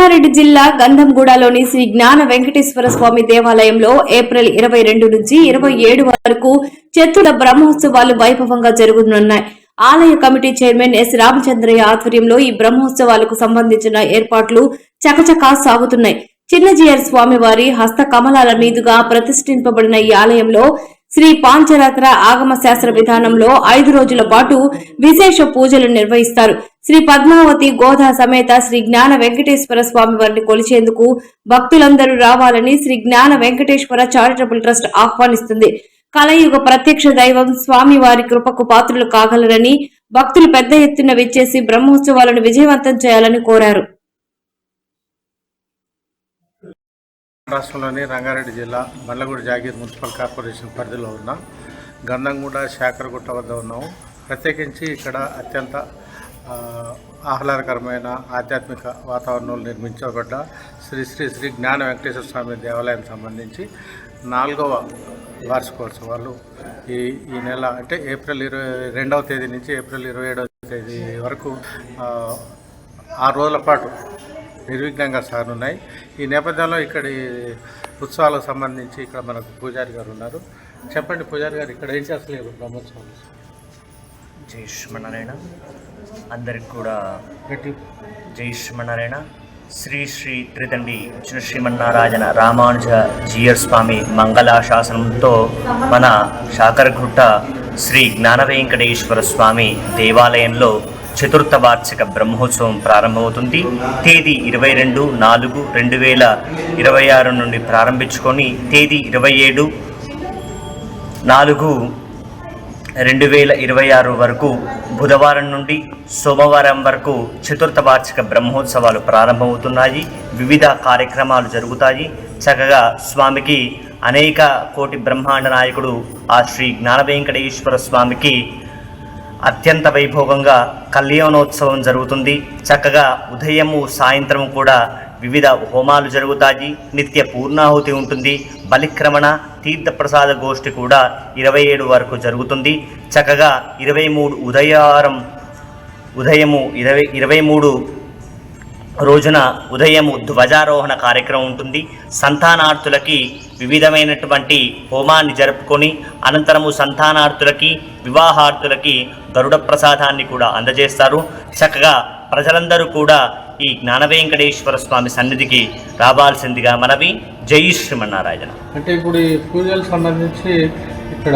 రంగారెడ్డి జిల్లా గంధంగూడలోని శ్రీ జ్ఞాన వెంకటేశ్వర స్వామి దేవాలయంలో ఏప్రిల్ 22 నుంచి 27 వరకు చతుర్థ బ్రహ్మోత్సవాలు వైభవంగా జరగనున్నాయి. ఆలయ కమిటీ చైర్మన్ ఎస్ రామచంద్రయ్య ఆధ్వర్యంలో ఈ బ్రహ్మోత్సవాలకు సంబంధించిన ఏర్పాట్లు చకచకా సాగుతున్నాయి. చిన్నజీయర్ స్వామివారి హస్త కమలాల మీదుగా ప్రతిష్ఠింపబడిన ఈ ఆలయంలో శ్రీ పాంచరాత్ర ఆగమ శాస్త్ర విధానంలో 5 రోజుల పాటు విశేష పూజలు నిర్వహిస్తారు. శ్రీ పద్మావతి గోదా సమేత శ్రీ జ్ఞాన వెంకటేశ్వర స్వామి వారిని కొలిచేందుకు భక్తులందరూ రావాలని శ్రీ జ్ఞాన వెంకటేశ్వర చారిటబుల్ ట్రస్ట్ ఆహ్వానిస్తుంది. కలయుగ ప్రత్యక్ష దైవం స్వామి వారి కృపకు పాత్రులు కాగలరని భక్తులు పెద్ద ఎత్తున విచ్చేసి బ్రహ్మోత్సవాలను విజయవంతం చేయాలని కోరారు. రాష్ట్రంలోని రంగారెడ్డి జిల్లా బండ్లగూడ జాగీర్ మున్సిపల్ కార్పొరేషన్ పరిధిలో ఉన్న గంధంగూడ శాకరగుట్ట వద్ద ఉన్నాము. ప్రత్యేకించి ఇక్కడ అత్యంత ఆహ్లాదకరమైన ఆధ్యాత్మిక వాతావరణంలో నిర్మించబడ్డ శ్రీ శ్రీ శ్రీ జ్ఞాన వెంకటేశ్వర స్వామి దేవాలయం సంబంధించి 4వ వార్షికోత్సవాలు ఈ నెల అంటే ఏప్రిల్ 22వ తేదీ నుంచి ఏప్రిల్ 27వ తేదీ వరకు 6 రోజుల పాటు నిర్విఘ్నంగా సాగనున్నాయి. ఈ నేపథ్యంలో ఇక్కడి ఉత్సవాలకు సంబంధించి ఇక్కడ మనకు పూజారి గారు ఉన్నారు. చెప్పండి పూజారి గారు, ఇక్కడ ఏం చేస్తలేదు బ్రహ్మోత్సవాలు? జై శ్రీమన్నారాయణ. అందరికి కూడా జై శ్రీమన్నారాయణ. శ్రీ శ్రీ త్రిదండి చిన్న శ్రీమన్నారాయణ రామానుజ జీయర్ స్వామి మంగళాశాసనంతో మన శాకరగుట్ట శ్రీ జ్ఞాన వెంకటేశ్వర స్వామి దేవాలయంలో చతుర్థ వార్షిక బ్రహ్మోత్సవం ప్రారంభమవుతుంది. తేదీ 22/4/2026 నుండి ప్రారంభించుకొని తేదీ 27/4/2026 వరకు బుధవారం నుండి సోమవారం వరకు చతుర్థ వార్షిక బ్రహ్మోత్సవాలు ప్రారంభమవుతున్నాయి. వివిధ కార్యక్రమాలు జరుగుతాయి. చక్కగా స్వామికి అనేక కోటి బ్రహ్మాండ నాయకుడు ఆ శ్రీ జ్ఞాన వెంకటేశ్వర స్వామికి అత్యంత వైభోగంగా కళ్యాణోత్సవం జరుగుతుంది. చక్కగా ఉదయము సాయంత్రం కూడా వివిధ హోమాలు జరుగుతాయి. నిత్య పూర్ణాహుతి ఉంటుంది. బలిక్రమణ తీర్థప్రసాద గోష్ఠి కూడా 27 వరకు జరుగుతుంది. చక్కగా 23 రోజున ఉదయము ధ్వజారోహణ కార్యక్రమం ఉంటుంది. సంతానార్థులకి వివిధమైనటువంటి హోమాన్ని జరుపుకొని అనంతరము సంతానార్థులకి వివాహార్థులకి గరుడ ప్రసాదాన్ని కూడా అందజేస్తారు. చక్కగా ప్రజలందరూ కూడా ఈ జ్ఞాన వెంకటేశ్వర స్వామి సన్నిధికి రావాల్సిందిగా మనవి. జై శ్రీమన్నారాయణ. అంటే ఇప్పుడు ఈ పూజలకు సంబంధించి ఇక్కడ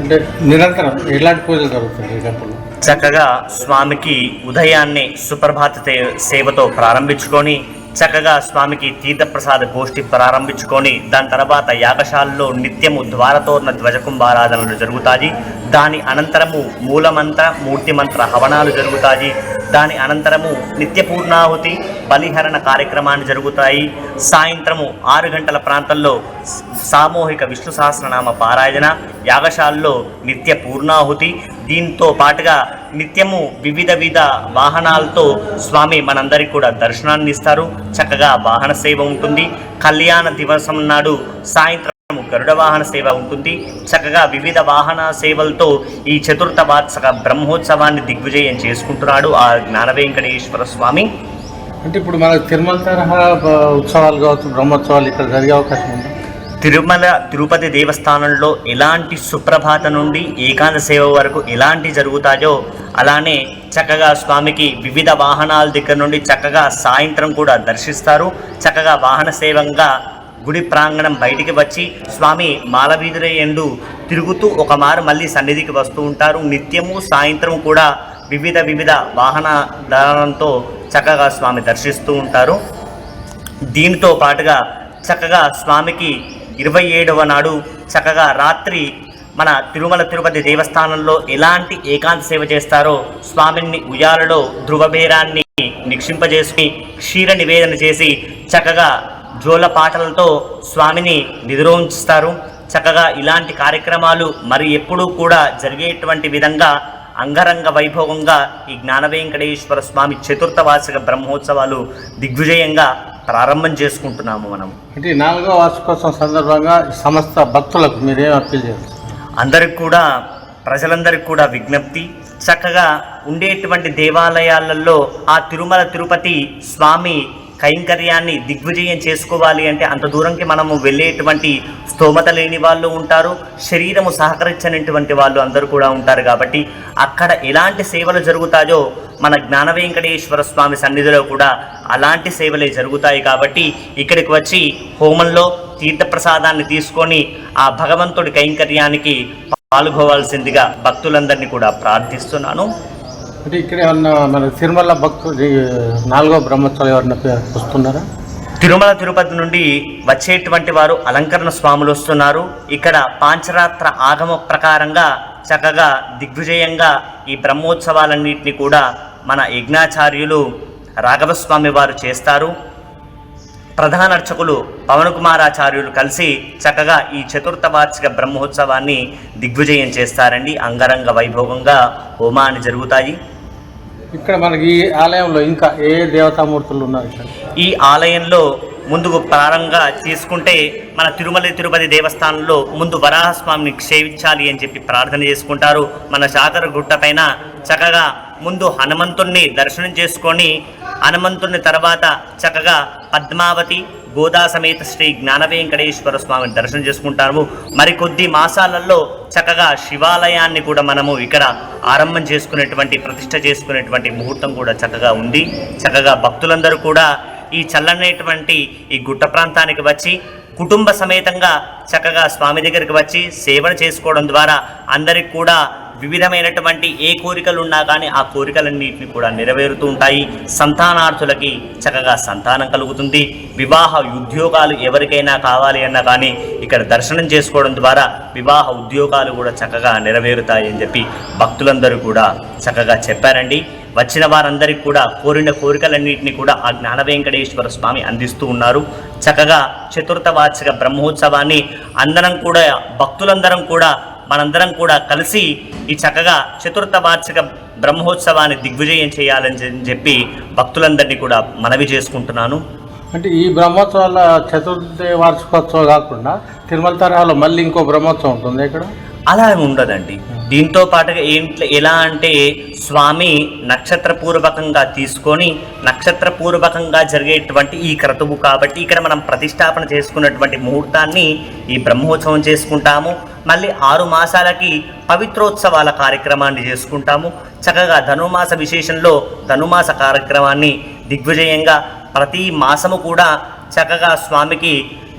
అంటే నిరంతరం ఎలాంటి పూజలు జరుగుతుంది? చక్కగా స్వామికి ఉదయాన్నే సుప్రభాత సేవతో ప్రారంభించుకొని చక్కగా స్వామికి తీర్థప్రసాద గోష్ఠి ప్రారంభించుకొని దాని తర్వాత యాగశాలలో నిత్యము ద్వారతోరణ ధ్వజకుంభారాధనలు జరుగుతాయి. దాని అనంతరము మూలమంత్ర మూర్తిమంత్ర హవనాలు జరుగుతాయి. దాని అనంతరము నిత్య పూర్ణాహుతి బలిహరణ కార్యక్రమాన్ని జరుగుతాయి. సాయంత్రము 6 గంటల ప్రాంతంలో సామూహిక విష్ణు సహస్రనామ పారాయణ, యాగశాలలో నిత్య పూర్ణాహుతి. దీంతో పాటుగా నిత్యము వివిధ వాహనాలతో స్వామి మనందరికీ కూడా దర్శనాన్ని ఇస్తారు. చక్కగా వాహన సేవ ఉంటుంది. కళ్యాణ దివసం నాడు సాయంత్రం గరుడ వాహన సేవ ఉంటుంది. చక్కగా వివిధ వాహన సేవలతో ఈ చతుర్థ వార్షిక బ్రహ్మోత్సవాన్ని దిగ్విజయం చేసుకుంటున్నాడు ఆ జ్ఞాన వెంకటేశ్వర స్వామి. అంటే ఇప్పుడు మనకు తిరుమల తరహా ఉత్సవాలు కావచ్చు, బ్రహ్మోత్సవాలు ఇక్కడ జరిగే అవకాశం ఉంది? తిరుపతి దేవస్థానంలో ఎలాంటి సుప్రభాత నుండి ఏకాంత సేవ వరకు ఎలాంటి జరుగుతాయో అలానే చక్కగా స్వామికి వివిధ వాహనాల దగ్గర నుండి చక్కగా సాయంత్రం కూడా దర్శిస్తారు. చక్కగా వాహన సేవంగా గుడి ప్రాంగణం బయటికి వచ్చి స్వామి మాలవీధుల ఎందు తిరుగుతూ ఒక మారు మళ్ళీ సన్నిధికి వస్తూ ఉంటారు. నిత్యము సాయంత్రం కూడా వివిధ వాహనాలతో చక్కగా స్వామి దర్శిస్తూ ఉంటారు. దీనితో పాటుగా చక్కగా స్వామికి 27వ నాడు చక్కగా రాత్రి మన తిరుపతి దేవస్థానంలో ఎలాంటి ఏకాంత సేవ చేస్తారో స్వామిని ఉయ్యాలలో ధ్రువబేరాన్ని నిక్షింపజేసుకుని క్షీర నివేదన చేసి చక్కగా జోల పాటలతో స్వామిని నిద్రోంచుస్తారు. చక్కగా ఇలాంటి కార్యక్రమాలు మరి ఎప్పుడూ కూడా జరిగేటువంటి విధంగా అంగరంగ వైభవంగా ఈ జ్ఞాన వెంకటేశ్వర స్వామి చతుర్థ వార్షిక బ్రహ్మోత్సవాలు దిగ్విజయంగా ప్రారంభం చేసుకుంటున్నాము. మనం అంటే 4వ వార్షికోత్సవం సందర్భంగా సమస్త భక్తులకు మీరేం అప్పీల్ చేస్తారు? ప్రజలందరికీ కూడా విజ్ఞప్తి, చక్కగా ఉండేటువంటి దేవాలయాలలో ఆ తిరుపతి స్వామి కైంకర్యాన్ని దిగ్విజయం చేసుకోవాలి అంటే అంత దూరంకి మనము వెళ్ళేటువంటి స్తోమత లేని వాళ్ళు ఉంటారు, శరీరము సహకరించనటువంటి వాళ్ళు అందరూ కూడా ఉంటారు. కాబట్టి అక్కడ ఎలాంటి సేవలు జరుగుతాయో మన జ్ఞాన వెంకటేశ్వర స్వామి సన్నిధిలో కూడా అలాంటి సేవలే జరుగుతాయి. కాబట్టి ఇక్కడికి వచ్చి హోమంలో తీర్థప్రసాదాన్ని తీసుకొని ఆ భగవంతుడి కైంకర్యానికి పాల్గొవాల్సిందిగా భక్తులందరినీ కూడా ప్రార్థిస్తున్నాను. అంటే ఇక్కడ ఏమన్నా మన తిరుమల భక్తులు 4వ బ్రహ్మోత్సవాలు ఎవరన్నా వస్తున్నారా? తిరుమల తిరుపతి నుండి వచ్చేటువంటి వారు అలంకరణ స్వాములు వస్తున్నారు. ఇక్కడ పాంచరాత్ర ఆగమ ప్రకారంగా చక్కగా దిగ్విజయంగా ఈ బ్రహ్మోత్సవాలన్నింటినీ కూడా మన యజ్ఞాచార్యులు రాఘవస్వామి వారు చేస్తారు. ప్రధాన అర్చకులు పవన్ కుమారాచార్యులు కలిసి చక్కగా ఈ చతుర్థ వార్షిక బ్రహ్మోత్సవాన్ని దిగ్విజయం చేస్తారండి. అంగరంగ వైభవంగా హోమాన్ని జరుగుతాయి. ఇక్కడ మనకి ఈ ఆలయంలో ఇంకా ఏ దేవతామూర్తులు ఉన్నారు? ఈ ఆలయంలో ముందుకు ప్రారంభంగా తీసుకుంటే మన తిరుమల తిరుపతి దేవస్థానంలో ముందు వరాహస్వామిని సేవించాలి అని చెప్పి ప్రార్థన చేసుకుంటారు. మన శాకర గుట్ట పైన చక్కగా ముందు హనుమంతుణ్ణి దర్శనం చేసుకొని హనుమంతుని తర్వాత చక్కగా పద్మావతి గోదా సమేత శ్రీ జ్ఞాన వెంకటేశ్వర స్వామిని దర్శనం చేసుకుంటాము. మరికొద్ది మాసాలలో చక్కగా శివాలయాన్ని కూడా మనము ఇక్కడ ఆరంభం చేసుకునేటువంటి ప్రతిష్ట చేసుకునేటువంటి ముహూర్తం కూడా చక్కగా ఉంది. చక్కగా భక్తులందరూ కూడా ఈ చల్లనేటువంటి ఈ గుట్ట ప్రాంతానికి వచ్చి కుటుంబ సమేతంగా చక్కగా స్వామి దగ్గరికి వచ్చి సేవను చేసుకోవడం ద్వారా అందరికి కూడా వివిధమైనటువంటి ఏ కోరికలు ఉన్నా కానీ ఆ కోరికలన్నింటినీ కూడా నెరవేరుతూ ఉంటాయి. సంతానార్థులకి చక్కగా సంతానం కలుగుతుంది. వివాహ ఉద్యోగాలు ఎవరికైనా కావాలి అన్నా కానీ ఇక్కడ దర్శనం చేసుకోవడం ద్వారా వివాహ ఉద్యోగాలు కూడా చక్కగా నెరవేరుతాయి అని చెప్పి భక్తులందరూ కూడా చక్కగా చెప్పారండి. వచ్చిన వారందరికీ కూడా కోరిన కోరికలన్నింటినీ కూడా ఆ జ్ఞాన వెంకటేశ్వర స్వామి అందిస్తూ ఉన్నారు. చక్కగా చతుర్థ వార్షిక బ్రహ్మోత్సవాన్ని అందరం కూడా భక్తులందరం కూడా మనందరం కూడా కలిసి ఈ చక్కగా చతుర్థ వార్షిక బ్రహ్మోత్సవాన్ని దిగ్విజయం చేయాలని చెప్పి భక్తులందరినీ కూడా మనవి చేసుకుంటున్నాను. అంటే ఈ బ్రహ్మోత్సవాల చతుర్థ వార్షికోత్సవం కాకుండా తిరుమల తరహాలో మళ్ళీ ఇంకో బ్రహ్మోత్సవం ఉంటుంది ఇక్కడ? అలా ఉండదండి. దీంతో పాటుగా ఎలా అంటే స్వామి నక్షత్రపూర్వకంగా తీసుకొని నక్షత్రపూర్వకంగా జరిగేటువంటి ఈ క్రతువు కాబట్టి ఇక్కడ మనం ప్రతిష్టాపన చేసుకున్నటువంటి ముహూర్తాన్ని ఈ బ్రహ్మోత్సవం చేసుకుంటాము. మళ్ళీ 6 మాసాలకి పవిత్రోత్సవాల కార్యక్రమాన్ని చేసుకుంటాము. చక్కగా ధనుమాస విశేషంలో ధనుమాస కార్యక్రమాన్ని దిగ్విజయంగా ప్రతి మాసము కూడా చక్కగా స్వామికి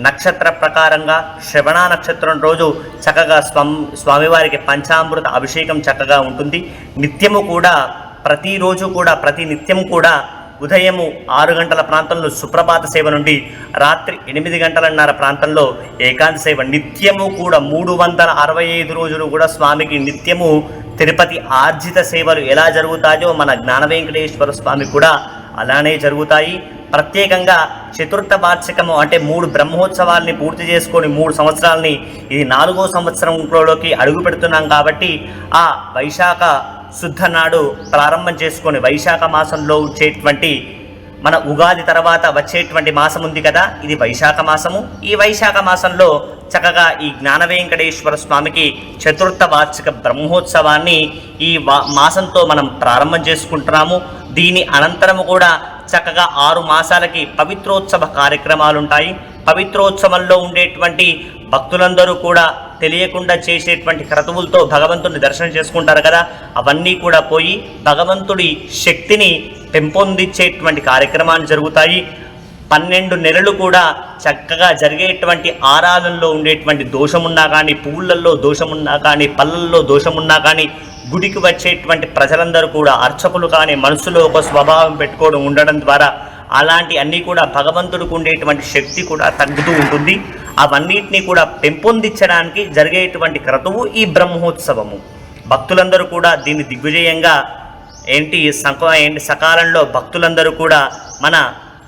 నక్షత్ర ప్రకారంగా శ్రవణ నక్షత్రం రోజు చక్కగా స్వామివారికి పంచామృత అభిషేకం చక్కగా ఉంటుంది. నిత్యము కూడా ప్రతిరోజు కూడా ప్రతి నిత్యం కూడా ఉదయము 6 గంటల ప్రాంతంలో సుప్రభాత సేవ నుండి రాత్రి 8 గంటలన్నర ప్రాంతంలో ఏకాంత సేవ నిత్యము కూడా 365 రోజులు కూడా స్వామికి నిత్యము తిరుపతి ఆర్జిత సేవలు ఎలా జరుగుతాయో మన జ్ఞాన వెంకటేశ్వర స్వామి కూడా అలానే జరుగుతాయి. ప్రత్యేకంగా చతుర్థ వార్షికము అంటే 3 బ్రహ్మోత్సవాల్ని పూర్తి చేసుకొని 3 సంవత్సరాలని ఇది 4వ సంవత్సరంలోకి అడుగు పెడుతున్నాం. కాబట్టి ఆ వైశాఖ శుద్ధ నాడు ప్రారంభం చేసుకొని వైశాఖ మాసంలో వచ్చేటువంటి మన ఉగాది తర్వాత వచ్చేటువంటి మాసం ఉంది కదా, ఇది వైశాఖ మాసము. ఈ వైశాఖ మాసంలో చక్కగా ఈ జ్ఞాన వెంకటేశ్వర స్వామికి చతుర్థ వార్షిక బ్రహ్మోత్సవాన్ని ఈ మాసంతో మనం ప్రారంభం చేసుకుంటున్నాము. దీని అనంతరము కూడా చక్కగా 6 మాసాలకి పవిత్రోత్సవ కార్యక్రమాలు ఉంటాయి. పవిత్రోత్సవంలో ఉండేటువంటి భక్తులందరూ కూడా తెలియకుండా చేసేటువంటి క్రతువులతో భగవంతుడిని దర్శనం చేసుకుంటారు కదా, అవన్నీ కూడా పోయి భగవంతుడి శక్తిని పెంపొందించేటువంటి కార్యక్రమాలు జరుగుతాయి. 12 నెలలు కూడా చక్కగా జరిగేటువంటి ఆరాధనలో ఉండేటువంటి దోషమున్నా కానీ, పువ్వులలో దోషమున్నా కానీ, పళ్ళల్లో దోషమున్నా కానీ గుడికి వచ్చేటువంటి ప్రజలందరూ కూడా అర్చకులు కానీ మనసులో ఒక స్వభావం పెట్టుకోవడం ఉండడం ద్వారా అలాంటి అన్నీ కూడా భగవంతుడికి ఉండేటువంటి శక్తి కూడా తగ్గుతూ ఉంటుంది. అవన్నిటినీ కూడా పెంపొందించడానికి జరిగేటువంటి క్రతువు ఈ బ్రహ్మోత్సవము. భక్తులందరూ కూడా దీన్ని దిగ్విజయంగా సకాలంలో భక్తులందరూ కూడా మన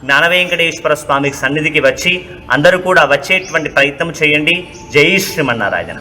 జ్ఞాన వెంకటేశ్వర స్వామి సన్నిధికి వచ్చి అందరూ కూడా వచ్చేటువంటి ప్రయత్నం చేయండి. జై శ్రీమన్నారాయణ.